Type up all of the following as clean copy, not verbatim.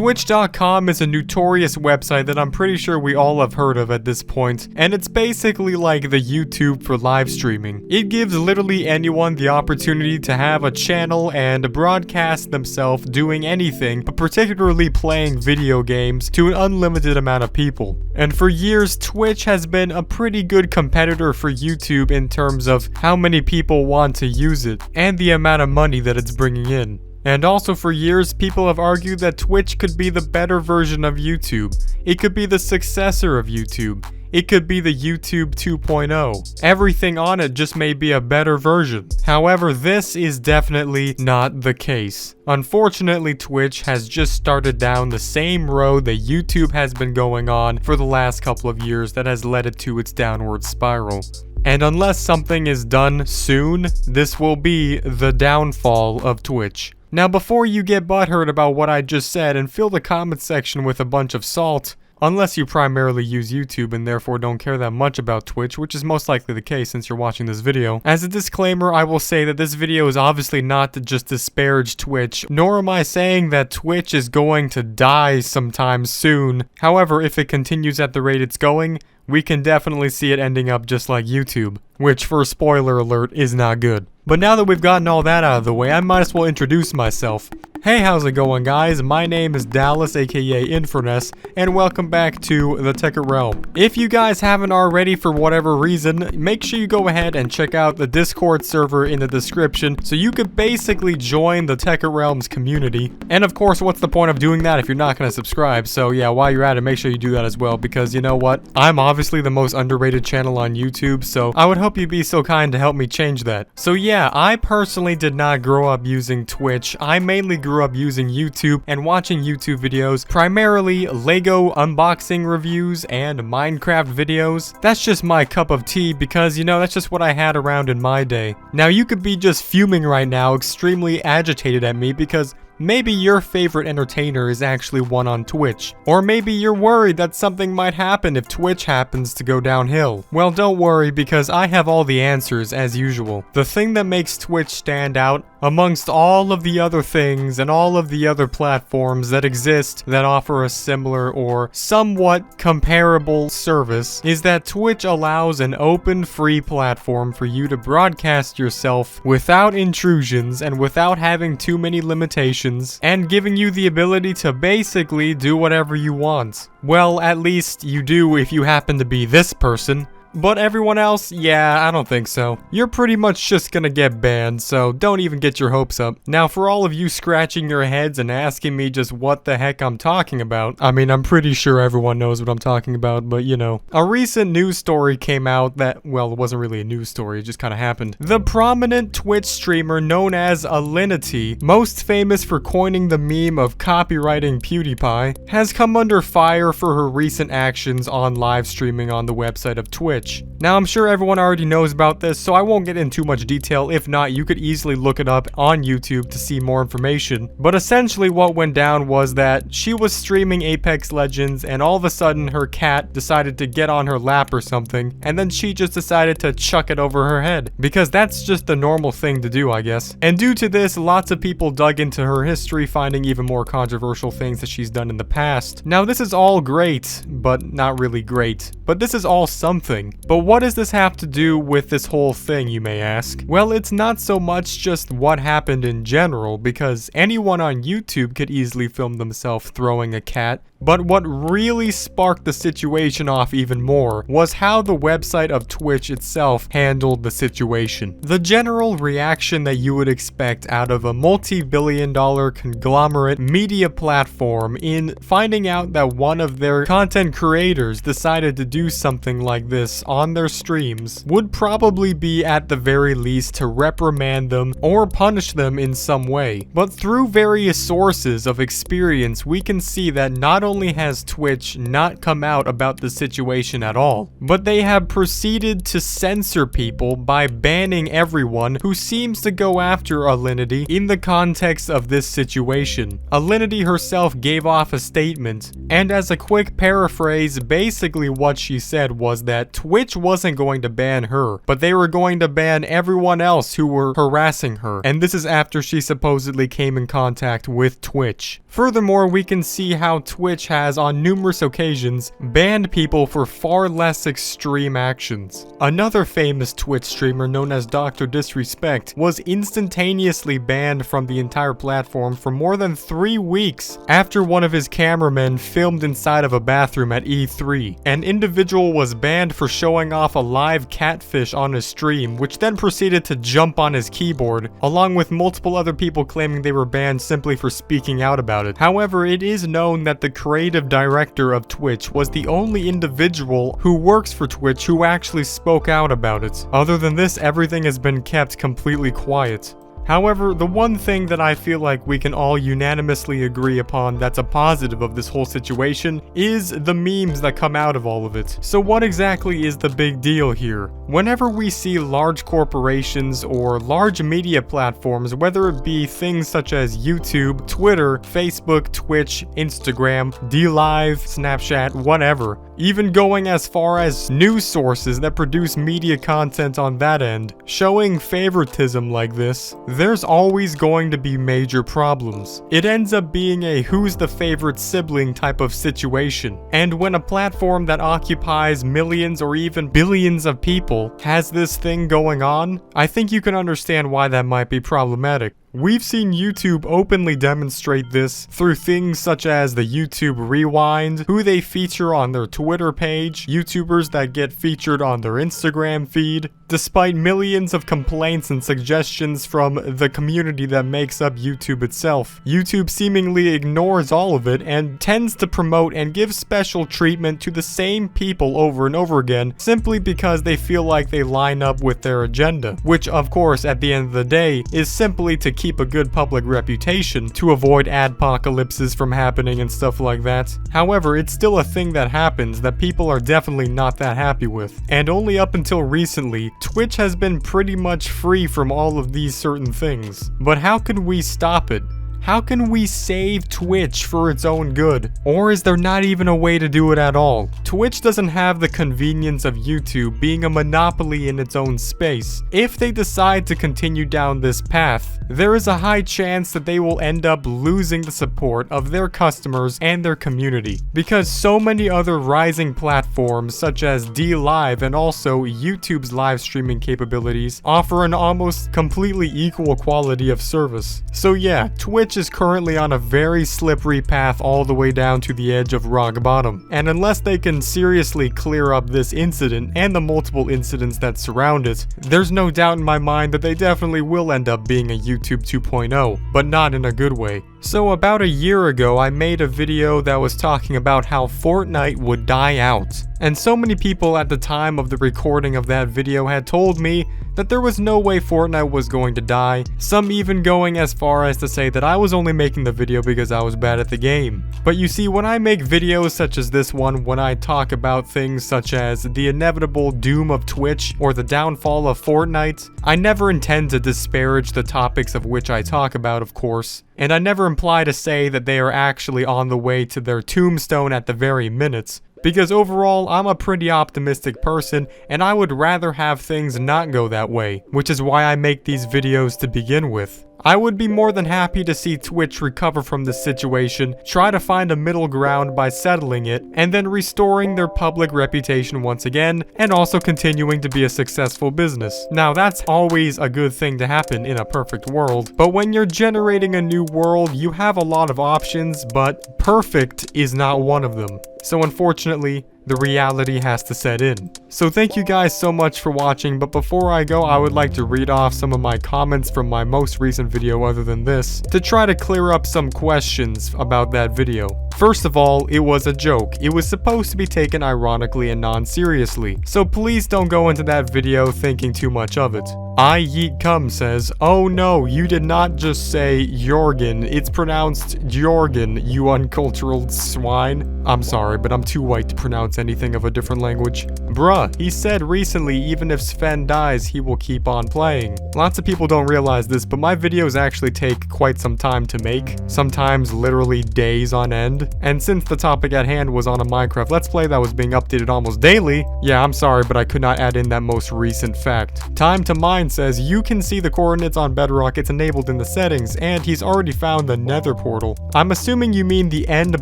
Twitch.com is a notorious website that I'm pretty sure we all have heard of at this point, and it's basically like the YouTube for live streaming. It gives literally anyone the opportunity to have a channel and broadcast themselves doing anything, but particularly playing video games to an unlimited amount of people. And for years, Twitch has been a pretty good competitor for YouTube in terms of how many people want to use it, and the amount of money that it's bringing in. And also for years, people have argued that Twitch could be the better version of YouTube. It could be the successor of YouTube. It could be the YouTube 2.0. Everything on it just may be a better version. However, this is definitely not the case. Unfortunately, Twitch has just started down the same road that YouTube has been going on for the last couple of years that has led it to its downward spiral. And unless something is done soon, this will be the downfall of Twitch. Now, before you get butthurt about what I just said and fill the comment section with a bunch of salt, unless you primarily use YouTube and therefore don't care that much about Twitch, which is most likely the case since you're watching this video. As a disclaimer, I will say that this video is obviously not to just disparage Twitch, nor am I saying that Twitch is going to die sometime soon. However, if it continues at the rate it's going, we can definitely see it ending up just like YouTube, which, for spoiler alert, is not good. But now that we've gotten all that out of the way, I might as well introduce myself. Hey, how's it going, guys? My name is Dallas, aka Infurness, and welcome back to the Thetekkitrealm. If you guys haven't already for whatever reason, make sure you go ahead and check out the Discord server in the description so you could basically join the Thetekkitrealm's community. And of course, what's the point of doing that if you're not going to subscribe? So yeah, while you're at it, make sure you do that as well, because you know what? I'm obviously the most underrated channel on YouTube, so I would hope you'd be so kind to help me change that. So yeah, I personally did not grow up using Twitch. I mainly grew up using YouTube and watching YouTube videos, primarily Lego unboxing reviews and Minecraft videos. That's just my cup of tea because, you know, that's just what I had around in my day. Now, you could be just fuming right now, extremely agitated at me because maybe your favorite entertainer is actually one on Twitch. Or maybe you're worried that something might happen if Twitch happens to go downhill. Well, don't worry, because I have all the answers as usual. The thing that makes Twitch stand out amongst all of the other things and all of the other platforms that exist that offer a similar or somewhat comparable service is that Twitch allows an open, free platform for you to broadcast yourself without intrusions and without having too many limitations, and giving you the ability to basically do whatever you want. Well, at least you do if you happen to be this person. But everyone else, yeah, I don't think so. You're pretty much just gonna get banned, so don't even get your hopes up. Now, for all of you scratching your heads and asking me just what the heck I'm talking about, I mean, I'm pretty sure everyone knows what I'm talking about, but you know. A recent news story came out that, well, it wasn't really a news story, it just kind of happened. The prominent Twitch streamer known as Alinity, most famous for coining the meme of copywriting PewDiePie, has come under fire for her recent actions on live streaming on the website of Twitch. Now, I'm sure everyone already knows about this, so I won't get in too much detail. If not, you could easily look it up on YouTube to see more information. But essentially what went down was that she was streaming Apex Legends and all of a sudden her cat decided to get on her lap or something, and then she just decided to chuck it over her head. Because that's just the normal thing to do, I guess. And due to this, lots of people dug into her history, finding even more controversial things that she's done in the past. Now, this is all great, but not really great. But this is all something. But what does this have to do with this whole thing, you may ask? Well, it's not so much just what happened in general, because anyone on YouTube could easily film themselves throwing a cat. But what really sparked the situation off even more was how the website of Twitch itself handled the situation. The general reaction that you would expect out of a multi-billion-dollar conglomerate media platform in finding out that one of their content creators decided to do something like this on their streams would probably be at the very least to reprimand them or punish them in some way. But through various sources of experience, we can see that not only has Twitch not come out about the situation at all, but they have proceeded to censor people by banning everyone who seems to go after Alinity in the context of this situation. Alinity herself gave off a statement, And as a quick paraphrase, basically what she said was that Twitch wasn't going to ban her, but they were going to ban everyone else who were harassing her. And this is after she supposedly came in contact with Twitch. Furthermore, we can see how Twitch has on numerous occasions banned people for far less extreme actions. Another famous Twitch streamer known as Dr. Disrespect was instantaneously banned from the entire platform for more than 3 weeks after one of his cameramen filmed inside of a bathroom at E3. An individual was banned for showing off a live catfish on his stream, which then proceeded to jump on his keyboard, along with multiple other people claiming they were banned simply for speaking out about it. However, it is known that the creative director of Twitch was the only individual who works for Twitch who actually spoke out about it. Other than this, everything has been kept completely quiet. However, the one thing that I feel like we can all unanimously agree upon that's a positive of this whole situation is the memes that come out of all of it. So what exactly is the big deal here? Whenever we see large corporations or large media platforms, whether it be things such as YouTube, Twitter, Facebook, Twitch, Instagram, DLive, Snapchat, whatever, even going as far as news sources that produce media content on that end, showing favoritism like this, there's always going to be major problems. It ends up being a who's the favorite sibling type of situation. And when a platform that occupies millions or even billions of people has this thing going on, I think you can understand why that might be problematic. We've seen YouTube openly demonstrate this through things such as the YouTube Rewind, who they feature on their Twitter page, YouTubers that get featured on their Instagram feed. Despite millions of complaints and suggestions from the community that makes up YouTube itself, YouTube seemingly ignores all of it and tends to promote and give special treatment to the same people over and over again simply because they feel like they line up with their agenda, which of course at the end of the day is simply to keep a good public reputation to avoid adpocalypses from happening and stuff like that. However, it's still a thing that happens that people are definitely not that happy with. And only up until recently, Twitch has been pretty much free from all of these certain things. But how can we stop it? How can we save Twitch for its own good? Or is there not even a way to do it at all? Twitch doesn't have the convenience of YouTube being a monopoly in its own space. If they decide to continue down this path, there is a high chance that they will end up losing the support of their customers and their community. Because so many other rising platforms such as DLive and also YouTube's live streaming capabilities offer an almost completely equal quality of service. So yeah, Twitch is currently on a very slippery path all the way down to the edge of rock bottom. And unless they can seriously clear up this incident and the multiple incidents that surround it, there's no doubt in my mind that they definitely will end up being a YouTube 2.0, but not in a good way. So about a year ago, I made a video that was talking about how Fortnite would die out. And so many people at the time of the recording of that video had told me that there was no way Fortnite was going to die, some even going as far as to say that I was only making the video because I was bad at the game. But you see, when I make videos such as this one, when I talk about things such as the inevitable doom of Twitch or the downfall of Fortnite, I never intend to disparage the topics of which I talk about, of course. And I never imply to say that they are actually on the way to their tombstone at the very minute. Because overall, I'm a pretty optimistic person, and I would rather have things not go that way, which is why I make these videos to begin with. I would be more than happy to see Twitch recover from this situation, try to find a middle ground by settling it, and then restoring their public reputation once again, and also continuing to be a successful business. Now, that's always a good thing to happen in a perfect world, but when you're generating a new world, you have a lot of options, but perfect is not one of them. So unfortunately, the reality has to set in. So thank you guys so much for watching, but before I go, I would like to read off some of my comments from my most recent video other than this, to try to clear up some questions about that video. First of all, it was a joke. It was supposed to be taken ironically and non-seriously, so please don't go into that video thinking too much of it. I Yeet Cum says, "Oh no, you did not just say Jorgen, it's pronounced Jorgen, you uncultured swine." I'm sorry, but I'm too white to pronounce anything of a different language. Bruh, he said recently even if Sven dies, he will keep on playing. Lots of people don't realize this, but my videos actually take quite some time to make, sometimes literally days on end. And since the topic at hand was on a Minecraft Let's Play that was being updated almost daily, yeah, I'm sorry, but I could not add in that most recent fact. Time to Mine says you can see the coordinates on Bedrock, it's enabled in the settings, and he's already found the Nether portal. I'm assuming you mean the End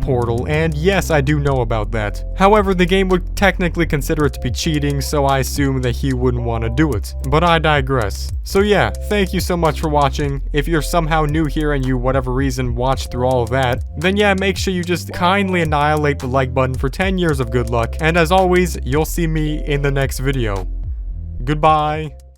portal, and yes, I do know about that. However, the game would technically consider it to be cheating, so I assume that he wouldn't want to do it. But I digress. So yeah, thank you so much for watching. If you're somehow new here and you, whatever reason, watched through all of that, then yeah, make sure you just kindly annihilate the like button for 10 years of good luck. And as always, you'll see me in the next video. Goodbye.